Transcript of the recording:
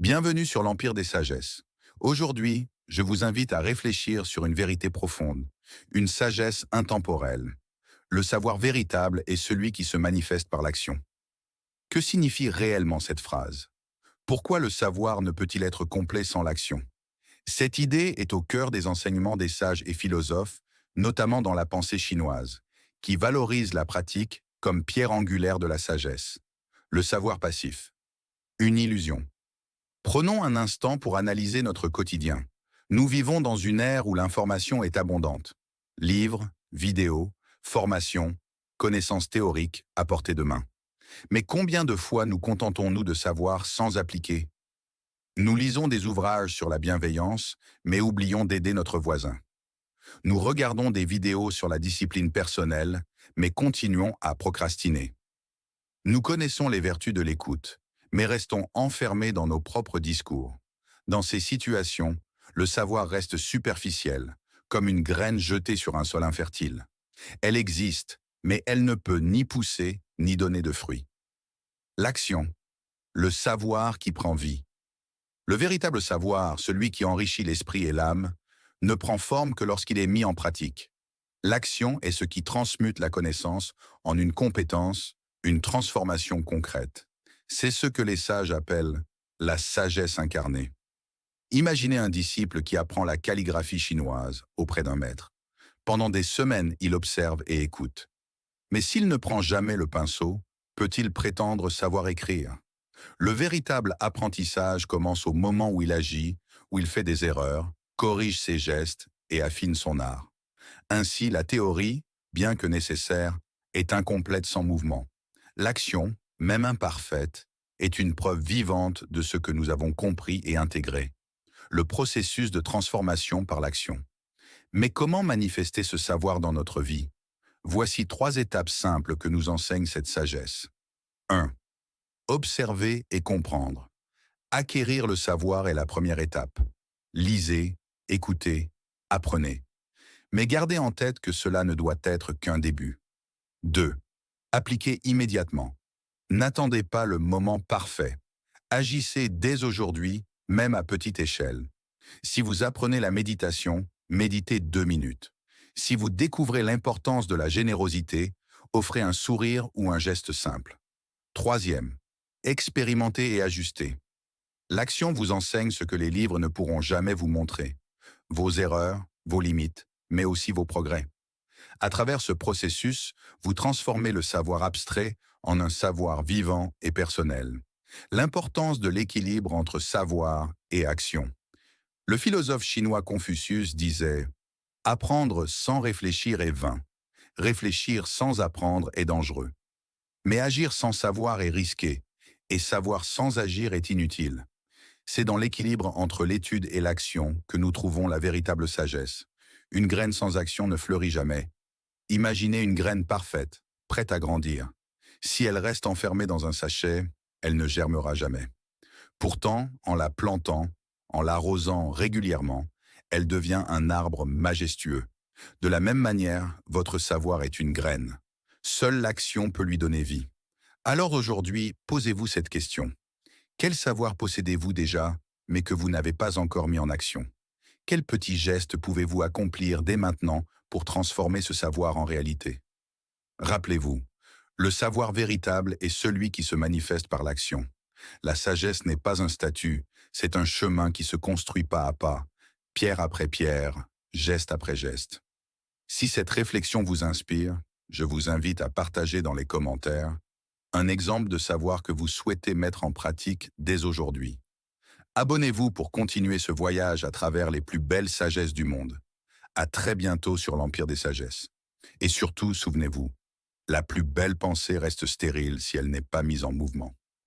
Bienvenue sur l'Empire des Sagesses. Aujourd'hui, je vous invite à réfléchir sur une vérité profonde, une sagesse intemporelle. Le savoir véritable est celui qui se manifeste par l'action. Que signifie réellement cette phrase? Pourquoi le savoir ne peut-il être complet sans l'action? Cette idée est au cœur des enseignements des sages et philosophes, notamment dans la pensée chinoise, qui valorise la pratique comme pierre angulaire de la sagesse. Le savoir passif. Une illusion. Prenons un instant pour analyser notre quotidien. Nous vivons dans une ère où l'information est abondante. Livres, vidéos, formations, connaissances théoriques à portée de main. Mais combien de fois nous contentons-nous de savoir sans appliquer? Nous lisons des ouvrages sur la bienveillance, mais oublions d'aider notre voisin. Nous regardons des vidéos sur la discipline personnelle, mais continuons à procrastiner. Nous connaissons les vertus de l'écoute, mais restons enfermés dans nos propres discours. Dans ces situations, le savoir reste superficiel, comme une graine jetée sur un sol infertile. Elle existe, mais elle ne peut ni pousser, ni donner de fruits. L'action, le savoir qui prend vie. Le véritable savoir, celui qui enrichit l'esprit et l'âme, ne prend forme que lorsqu'il est mis en pratique. L'action est ce qui transmute la connaissance en une compétence, une transformation concrète. C'est ce que les sages appellent la sagesse incarnée. Imaginez un disciple qui apprend la calligraphie chinoise auprès d'un maître. Pendant des semaines, il observe et écoute. Mais s'il ne prend jamais le pinceau, peut-il prétendre savoir écrire? Le véritable apprentissage commence au moment où il agit, où il fait des erreurs, corrige ses gestes et affine son art. Ainsi, la théorie, bien que nécessaire, est incomplète sans mouvement. L'action, même imparfaite, est une preuve vivante de ce que nous avons compris et intégré. Le processus de transformation par l'action. Mais comment manifester ce savoir dans notre vie? Voici 3 étapes simples que nous enseigne cette sagesse. 1. Observer et comprendre. Acquérir le savoir est la première étape. Lisez, écoutez, apprenez. Mais gardez en tête que cela ne doit être qu'un début. 2. Appliquez immédiatement. N'attendez pas le moment parfait. Agissez dès aujourd'hui, même à petite échelle. Si vous apprenez la méditation, méditez 2 minutes. Si vous découvrez l'importance de la générosité, offrez un sourire ou un geste simple. 3. Expérimentez et ajustez. L'action vous enseigne ce que les livres ne pourront jamais vous montrer. Vos erreurs, vos limites, mais aussi vos progrès. À travers ce processus, vous transformez le savoir abstrait en un savoir vivant et personnel. L'importance de l'équilibre entre savoir et action. Le philosophe chinois Confucius disait « Apprendre sans réfléchir est vain. Réfléchir sans apprendre est dangereux. Mais agir sans savoir est risqué, et savoir sans agir est inutile. » C'est dans l'équilibre entre l'étude et l'action que nous trouvons la véritable sagesse. Une graine sans action ne fleurit jamais. Imaginez une graine parfaite, prête à grandir. Si elle reste enfermée dans un sachet, elle ne germera jamais. Pourtant, en la plantant, en l'arrosant régulièrement, elle devient un arbre majestueux. De la même manière, votre savoir est une graine. Seule l'action peut lui donner vie. Alors aujourd'hui, posez-vous cette question. Quel savoir possédez-vous déjà, mais que vous n'avez pas encore mis en action? Quels petits gestes pouvez-vous accomplir dès maintenant pour transformer ce savoir en réalité? Rappelez-vous, le savoir véritable est celui qui se manifeste par l'action. La sagesse n'est pas un statut, c'est un chemin qui se construit pas à pas, pierre après pierre, geste après geste. Si cette réflexion vous inspire, je vous invite à partager dans les commentaires un exemple de savoir que vous souhaitez mettre en pratique dès aujourd'hui. Abonnez-vous pour continuer ce voyage à travers les plus belles sagesses du monde. À très bientôt sur l'Empire des Sagesses. Et surtout, souvenez-vous, la plus belle pensée reste stérile si elle n'est pas mise en mouvement.